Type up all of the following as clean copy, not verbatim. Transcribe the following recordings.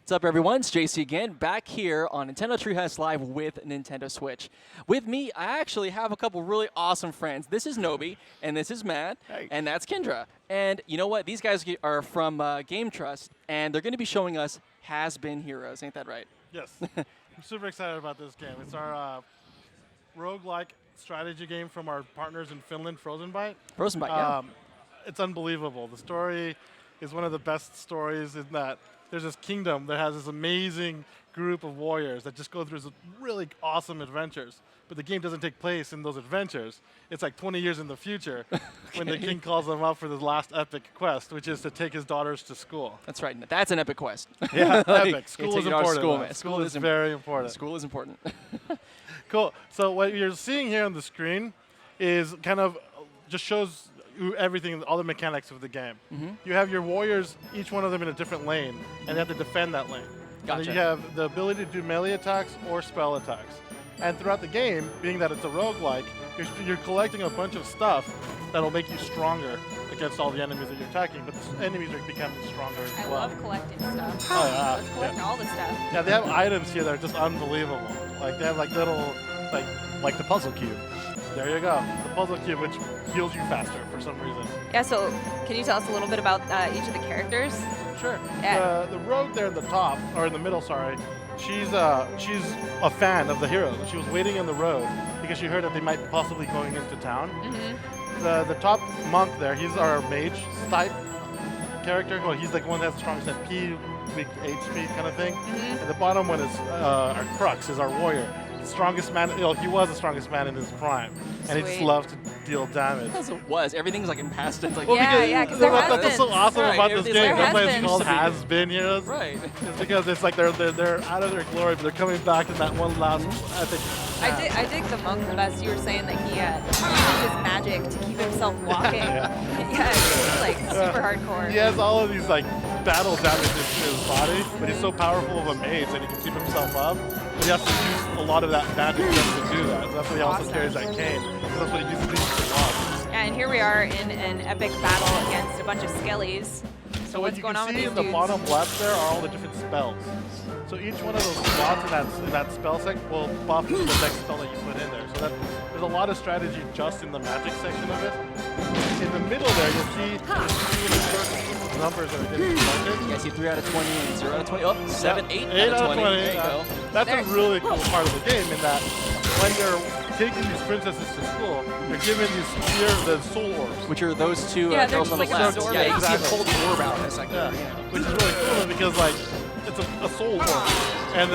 What's up, everyone? It's JC again, back here on Nintendo Treehouse Live with Nintendo Switch. With me, I actually have a couple really awesome friends. This is Nobi, and this is Matt, and that's Kendra. And you know what? These guys are from GameTrust, and they're going to be showing us has-been heroes. Ain't that right? Yes. I'm super excited about this game. It's our roguelike strategy game from our partners in Finland, Frozen Byte. Frozen Byte, yeah. It's unbelievable. The story is one of the best stories in that there's this kingdom that has this amazing group of warriors that just go through some really awesome adventures. But the game doesn't take place in those adventures. It's like 20 years in the future when the king calls them up for this last epic quest, which is to take his daughters to school. That's right. That's an epic quest. Yeah, like, epic. School is important. School is very important. School is important. Cool. So what you're seeing here on the screen is kind of just shows everything, all the mechanics of the game. You have your warriors, each one of them in a different lane, and they have to defend that lane. Gotcha. And then you have the ability to do melee attacks or spell attacks. And throughout the game, being that it's a roguelike, you're collecting a bunch of stuff that'll make you stronger against all the enemies that you're attacking, but the enemies are becoming stronger as well. I love collecting stuff. Oh, yeah. Let's collect all the stuff. Yeah, they have items here that are just unbelievable. Like, they have like little, like the puzzle cube. There you go. The puzzle cube, which heals you faster for some reason. Yeah, so can you tell us a little bit about each of the characters? Sure. Yeah. The rogue there in the top, or in the middle, sorry, she's a fan of the heroes. She was waiting in the road because she heard that they might possibly going into town. The top monk there, he's our mage type character. Well, he's like one that has the strongest MP, big HP kind of thing. And the bottom one is our crux, is our warrior. Strongest man, he was the strongest man in his prime, and he just loved to deal damage. Because it was. Everything's like in past tense. Like, well, because there has that's been. so awesome about this game. That's why it's called Has-Been Heroes. Right. It's because it's like they're out of their glory, but they're coming back in that one last epic. I dig the monk the best. You were saying that he uses his magic to keep himself walking. Yeah, he's like super hardcore. He has all of these like battle damage to his body, but he's so powerful of a mage that he can keep himself up. But he has to use a lot of that magic just to do that. So that's why he also carries that cane, because that's what he uses to walk. Yeah, and here we are in an epic battle against a bunch of skellies. So what's going on with these you can see in the bottom left there are all the different spells. So each one of those slots in that spell set will buff the next spell that you put in there. So there's a lot of strategy just in the magic section of it. In the middle there, you'll see the numbers that are getting selected. Yeah, see 3 out of 20 and 0 out of 20. Oh, 7, 8 out of 20. There you go. That's a really cool part of the game in that when you're taking these princesses to school, you're given the soul orbs. Which are those two girls on the like left. absorbing. Yeah, you can see Exactly. a cold orb out in a second. Which is really cool because like it's a soul orb, and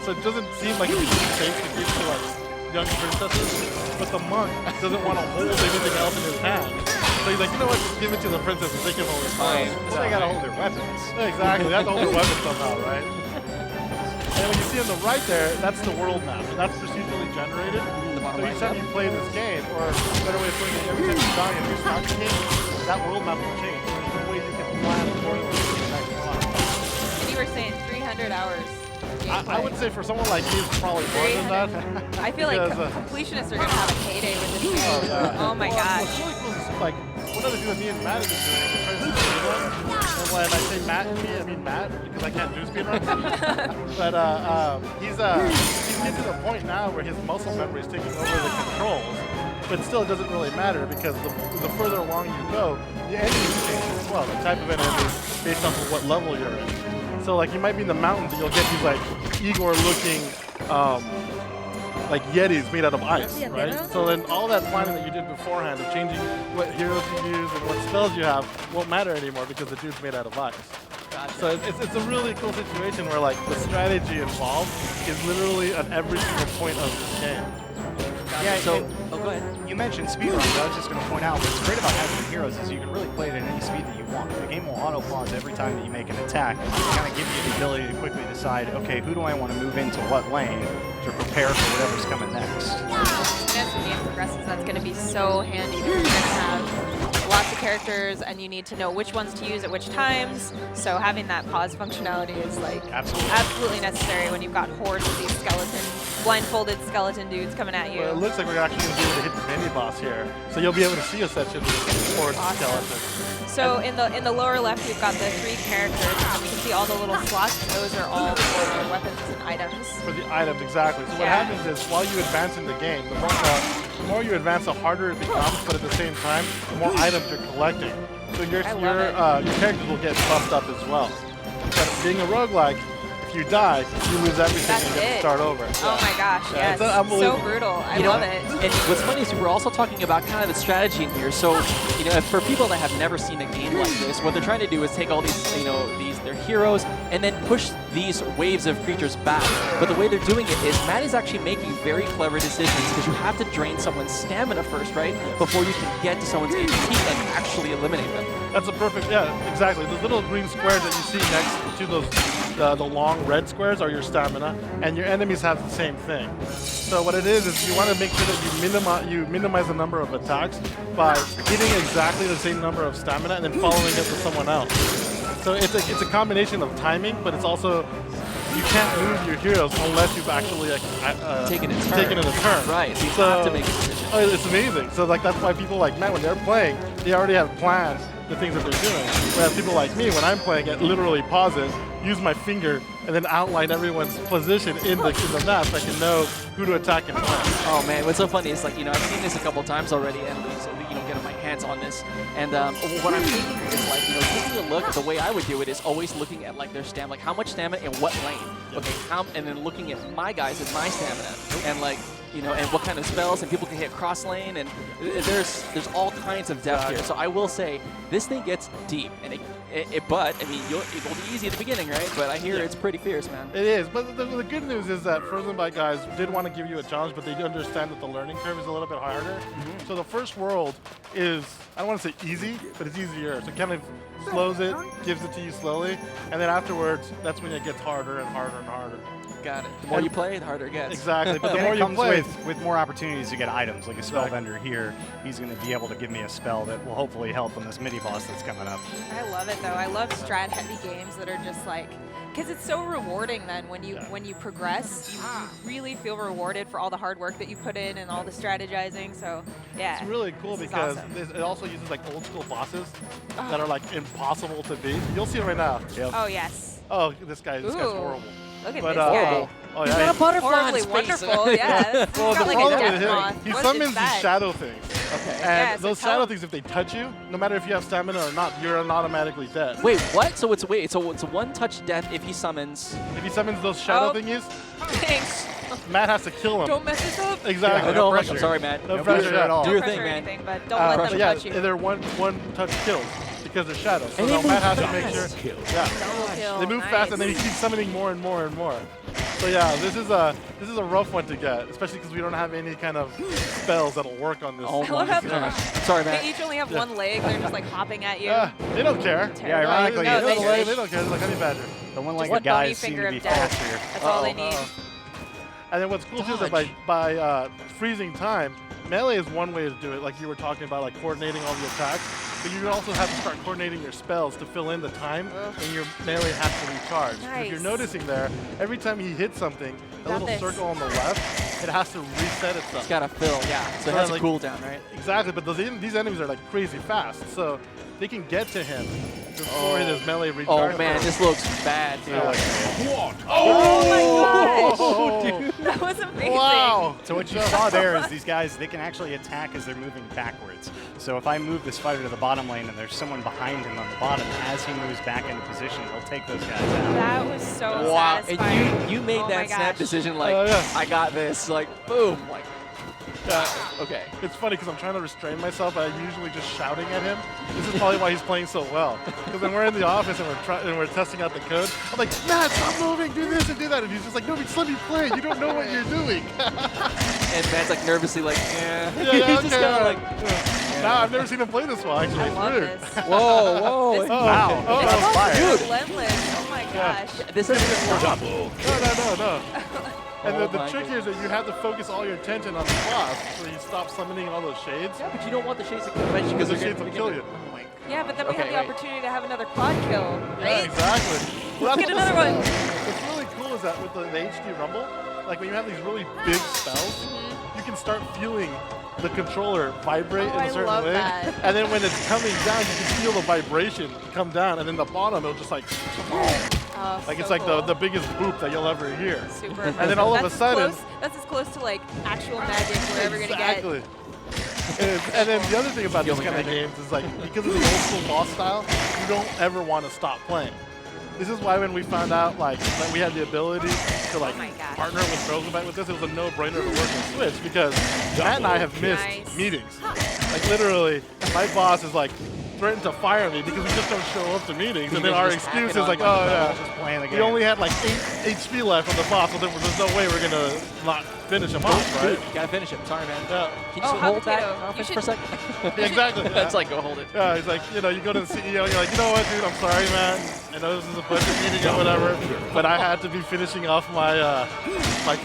so it doesn't seem like it's safe to give to like young princesses, but the monk doesn't want to hold anything else in his hand. So he's like, you know what, just give it to the princesses, they can hold it fine. Well, they gotta hold their weapons. Exactly, they have to hold their weapons somehow, right? And when you see on the right there, that's the world map, and that's procedurally generated. So each time you play this game, or a better way of putting it, every time you die and you start the game, that world map will change. So there's a way you can plan accordingly to the next one. You were saying 300 hours. I would say for someone like you, it's probably more than that. I feel like completionists are going to have a payday with this game. Oh my gosh. What's really cool is like, one of the things that me and Matt have been doing is trying to do speedruns. And when I say Matt and me, I mean Matt, because I can't do speedruns. But he's getting to the point now where his muscle memory is taking over the controls. But still, it doesn't really matter because the further along you go, the enemies change as well. The type of enemy based off of what level you're in. So like you might be in the mountains and you'll get these like Igor-looking like Yetis made out of ice, right? So then all that planning that you did beforehand of changing what heroes you use and what spells you have won't matter anymore because the dude's made out of ice. Gotcha. So it's a really cool situation where like the strategy involved is literally at every single point of this game. Yeah, so, go ahead. You mentioned speedruns. I was just going to point out what's great about Has-Been Heroes is you can really play it at any speed that you want. The game will auto-pause every time that you make an attack to kind of give you the ability to quickly decide, okay, who do I want to move into what lane to prepare for whatever's coming next. And as the game progresses, that's going to be so handy because you're going to have lots of characters and you need to know which ones to use at which times. So having that pause functionality is like absolutely necessary when you've got hordes of these blindfolded skeleton dudes coming at you. Well, it looks like we're actually going to be able to hit the mini boss here. So you'll be able to see a section of horde skeletons. So in the lower left, you've got the 3 characters, and you can see all the little slots. Those are all for weapons and items. For the items, exactly. So what happens is, while you advance in the game, the more you advance, the harder it becomes, but at the same time, the more items you're collecting. So your characters will get buffed up as well. But being a roguelike, if you die, you lose everything and you get to start over. Oh my gosh, yes. So brutal. I love it. And what's funny is we're also talking about kind of the strategy in here. So, for people that have never seen a game like this, what they're trying to do is take all these, their heroes and then push these waves of creatures back. But the way they're doing it is Matt is actually making very clever decisions because you have to drain someone's stamina first, right? Before you can get to someone's HP and actually eliminate them. That's a perfect, exactly. The little green squares that you see next to those, the long red squares are your stamina, and your enemies have the same thing. So what it is you want to make sure that you minimize the number of attacks by hitting exactly the same number of stamina and then following it with someone else. So it's a combination of timing, but it's also you can't move your heroes unless you've actually taken it a turn. Right. So you have to make a decision. Oh, it's amazing. So that's why people like Matt, when they're playing, they already have planned the things that they're doing. Whereas people like me, when I'm playing, I literally pause it, use my finger, and then outline everyone's position in the map so I can know who to attack and when. Oh man, what's so funny is I've seen this a couple times already, and getting my hands on this. And what I'm thinking is taking a look. The way I would do it is always looking at their stamina, how much stamina in what lane. Okay, and then looking at my guys and my stamina, and and what kind of spells, and people can hit cross lane, and there's all kinds of depth here. So I will say this thing gets deep, and but I mean it'll be easy at the beginning, right? But I hear it's pretty fierce, man. It is, but the good news is that Frozen Byte guys did want to give you a challenge, but they do understand that the learning curve is a little bit harder. So the first world is, I don't want to say easy, but it's easier. So it kind of slows it, gives it to you slowly, and then afterwards, that's when it gets harder and harder and harder. Got it. The more you play, the harder it gets. Exactly, but the more you play, with more opportunities to get items, like a spell vendor here, he's going to be able to give me a spell that will hopefully help on this mini boss that's coming up. I love it though. I love strat-heavy games that are just because it's so rewarding then when you progress, you really feel rewarded for all the hard work that you put in and all the strategizing. So yeah, it's really cool because it also uses old school bosses that are impossible to beat. You'll see it right now. Yep. Oh yes. Oh, this guy's horrible. Look at this guy. Oh, he's got a butterfly horribly wonderful, yeah. Well, the problem with him, he summons these shadow things. Okay. And those shadow things, if they touch you, no matter if you have stamina or not, you're not automatically dead. Wait, what? So it's a one-touch death if he summons. If he summons those shadow thingies, thanks. Matt has to kill him. Don't mess this up. Exactly. No pressure. I'm sorry, Matt. No pressure at all. Do your thing, man. Anything, but don't let them touch you. They're one-touch kills because they're shadows. So now Matt has to make sure. Yeah. They move fast, and then he keeps summoning more and more and more. So yeah, this is a rough one to get, especially because we don't have any kind of spells that'll work on this. Oh my gosh. Sorry, Matt. They each only have one leg. They're just hopping at you. They don't care. Yeah, ironically, they don't care. They're like honey badger. The one-legged guys seem to be faster. That's all they need. And then what's cool too is that by freezing time, melee is one way to do it, like you were talking about, coordinating all the attacks. But you also have to start coordinating your spells to fill in the time when your melee has to recharge. Nice. If you're noticing there, every time he hits something, the little circle on the left, it has to reset itself. It's got to fill, yeah. So it has a cooldown, right? Exactly, but these enemies are crazy fast, so they can get to him before his melee recharges. Oh man, this looks bad, dude. Oh my god! Dude. That was amazing. Wow! So what you saw there is these guys, they can actually attack as they're moving backwards. So if I move this fighter to the bottom lane and there's someone behind him on the bottom, as he moves back into position, he'll take those guys out. That was so satisfying. And you made that snap decision I got this, boom, okay. It's funny because I'm trying to restrain myself, but I'm usually just shouting at him. This is probably why he's playing so well. Because when we're in the office and we're testing out the code, I'm like, Matt, stop moving, do this and do that. And he's just like, no, just let me play. You don't know what you're doing. And Matt's nervously yeah, he's just kind of Nah, I've never seen him play this well, actually. I love this. Whoa. Wow. Oh, that was fire. This is relentless. Oh my gosh. This isn't No. And the trick here is that you have to focus all your attention on the boss so you stop summoning all those shades. Yeah, but you don't want the shades to kill you because the shades will kill you. Oh my God. Yeah, but then we have the opportunity to have another quad kill, right? Yeah, exactly. Well, Let's get another one. What's really cool is that with the HD Rumble, like when you have these really big spells, you can start feeling the controller vibrate in a certain love way. that. And then when it's coming down, you can feel the vibration come down, and then the bottom, it'll just like, Oh, like so it's like cool. the biggest boop that you'll ever hear. Super. And then all of a sudden, That's as close to like actual magic we're ever gonna get. exactly. And then the other thing about these kind of games is like, because of the old school boss style, you don't ever want to stop playing. This is why when we found out like that we had the ability to like Oh my gosh. partner with Rosenbite with this, it was a no-brainer to work with Switch because Matt and I have missed Nice. meetings. Like literally, my boss is like threatened to fire me because we just don't show up to meetings, and then our just hack excuse it is on like, like oh the yeah, Just playing the we game. only had like 8 HP left on the boss, so there's no way we're gonna not finish him off, Dude, right? you gotta finish him. Sorry, man. Yeah. Can you just hot hold that potato. You conference should- for a second? Exactly. That's like, go hold it. Yeah, he's like, you know, you go to the CEO, you're like, you know what, dude, I'm sorry, man. I know this is a budget meeting or whatever, but I had to be finishing off my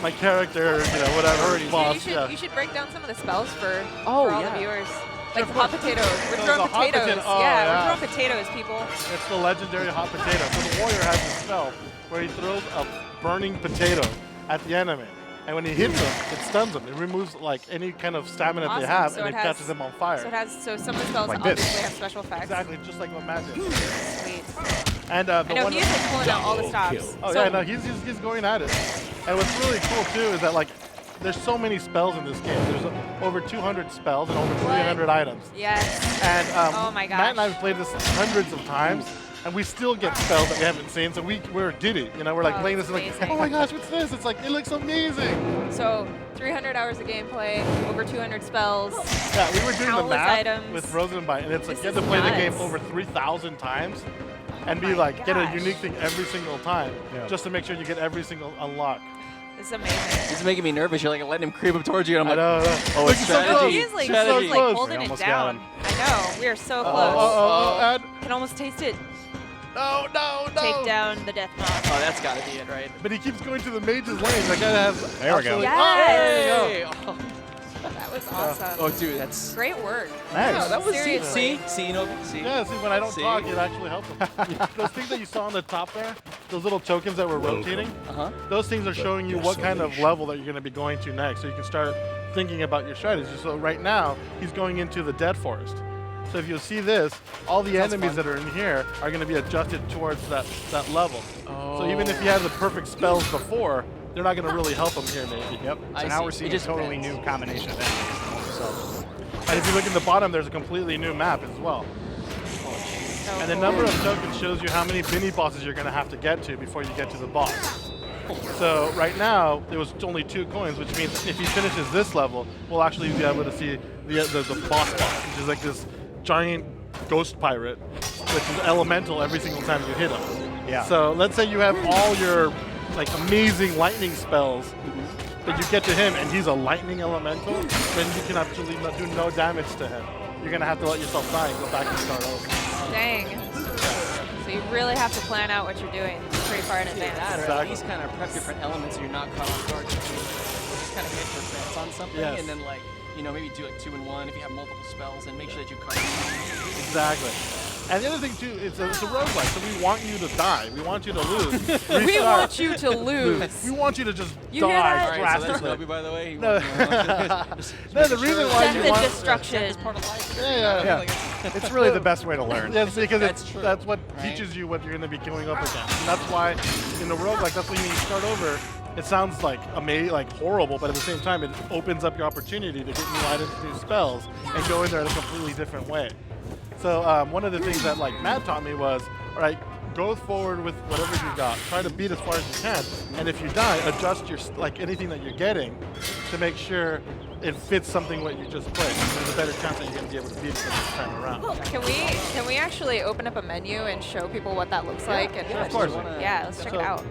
my character, you know, whatever, Dude, boss. you should break down some of the spells for Oh, all yeah. the viewers. Sure, Like of hot course. potatoes. We're So throwing the hot potatoes. potato- oh, yeah, yeah. we're throwing potatoes, people. It's the legendary hot potato. So the warrior has a spell where he throws a burning potato at the enemy. And when he hits them, it stuns them. It removes like any kind of stamina they Awesome. have, So and it it has- catches them on fire. So some of the spells Like this. obviously have special effects. Exactly, just like what Matt did. Sweet. And I know he's like pulling out all the stops. Oh so, yeah, no, he's going at it. And what's really cool too is that like there's so many spells in this game. There's over 200 spells and over 300 items. Yes. And Oh my Matt and I gosh. have played this hundreds of times, and we still get spells that we haven't seen. So we're giddy, you know. We're like Oh, playing this that's and like, amazing. oh my gosh, what's this? It's like it looks amazing. So 300 hours of gameplay, over 200 spells. Yeah, we were doing the Countless math items. with Rosenbite, and it's like This you have to is play the game nuts. over 3,000 times, and my be like get a gosh. unique thing every single time, Yeah. just to make sure you get every single unlock. It's amazing. This is making me nervous. You're like letting him creep up towards you, and I I'm like, know. oh, Look, it's he's so close. strategy. He's like, Strategy. he's like Close. holding We it almost got down. him. I know. We are so close. Ed. Can almost taste it. No, no, no. Take down the death knock. Oh, that's gotta be it, right? But he keeps going to the mage's lane. That guy has. There we go. absolutely- Yes. Oh, there you go. Hey! That was awesome. Oh, dude, that's. Great work. Nice. Yeah, that was Seriously. see, Nobi, see. Yeah, see, when I don't See? talk, it actually helps him. Those things that you saw on the top there, those little tokens that were rotating, Uh-huh. those things are showing you what kind of level that you're going to be going to next, so you can start thinking about your strategy. So right now, he's going into the Dead Forest. So if you see this, all the Sounds enemies fun. that are in here are going to be adjusted towards that level. Oh. So even if he has the perfect spells before, they're not going to really help him here maybe. Yep. I So now see. we're It seeing a just totally depends. new combination of enemies. So And if you look in the bottom, there's a completely new map as well. So And the cool. number of tokens shows you how many mini bosses you're going to have to get to before you get to the boss. So right now, there was only 2 coins, which means if he finishes this level, we'll actually be able to see the boss, which is like this giant ghost pirate, which is elemental every single time you hit him. yeah. So let's say you have all your like amazing lightning spells, but you get to him and he's a lightning elemental, then you can actually do no damage to him. You're going to have to let yourself die and go back and start over. Dang. So you really have to plan out what you're doing pretty far in That, advance. or at Exactly. least kind of prep different elements so you're not caught off guard. Just kind of hit your bets on something, Yes. and then like, you know, maybe do like 2 in 1 if you have multiple spells, and make sure that you cover. Exactly. And the other thing too, it's a roguelike, so we want you to die. We want you to lose. We Restart. want you to lose. We want you to just You hear die that? All right, so that's drastically. Nobi, by the way. He No. just No, the making reason sure. why Death you and want destruction. It's part of life. Yeah. Yeah. It's really the best way to learn. Yes, because That's true, that's what right? teaches you what you're going to be going up against. And that's why in the roguelike, that's why when you start over, it sounds like amazing, like horrible, but at the same time, it opens up your opportunity to get new items, new spells, and go in there in a completely different way. So one of the things that like Matt taught me was, all right, go forward with whatever you got. Try to beat as far as you can, and if you die, adjust your like anything that you're getting to make sure it fits something what you just played. There's a better chance that you're going to be able to beat it the next time around. Can we actually open up a menu and show people what that looks like? And of course. Yeah, let's check So, it out.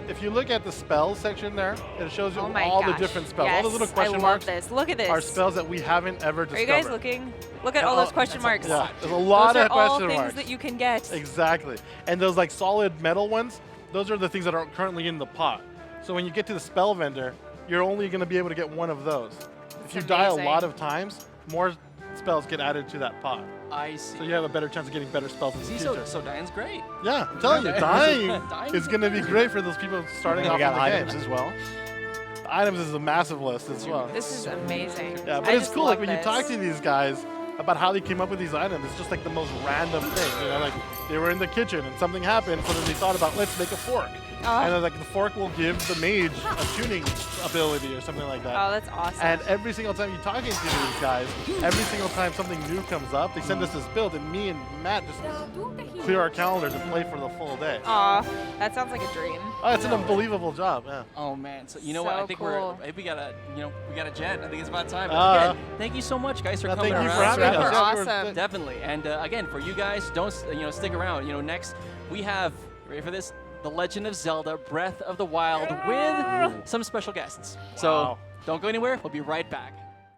If you look at the spells section there, it shows you Oh my all gosh. the different spells. Yes, All those little I question love marks this. Look at this. are spells that we haven't ever Are discovered. you guys looking? Look at all those question marks. Yeah, there's a lot Those are of all question things marks. that you can get. Exactly. And those like solid metal ones, those are the things that are currently in the pot. So when you get to the spell vendor, you're only going to be able to get one of those. If you die a amazing. lot of times, more spells get added to that pot. I see. So you have a better chance of getting better spells in the See, future. so Diane's great. Yeah, I'm telling you, dying Dying is going to be great for those people starting And off we got in the items game. as well. items is a massive list as well. This is amazing. Yeah, but I it's just cool. love Like when you this. talk to these guys about how they came up with these items, it's just like the most random thing. You know, like they were in the kitchen and something happened, so then they thought about let's make a fork. And then like the fork will give the mage a tuning ability or something like that. Oh, that's awesome. And every single time you're talking to these guys, every single time something new comes up, they send us this build, and me and Matt just clear our calendars and play for the full day. Aw, that sounds like a dream. Oh, it's an unbelievable job, yeah. Oh man, so you know what? I So think cool. we gotta jet. I think it's about time. Uh, Again, thank you so much, guys, for Yeah, coming thank you around. for having us. Super Yeah, we were- awesome. Definitely. And again, for you guys, don't stick around. Next we have, ready for this? The Legend of Zelda: Breath of the Wild with some special guests. So Wow. don't go anywhere. We'll be right back.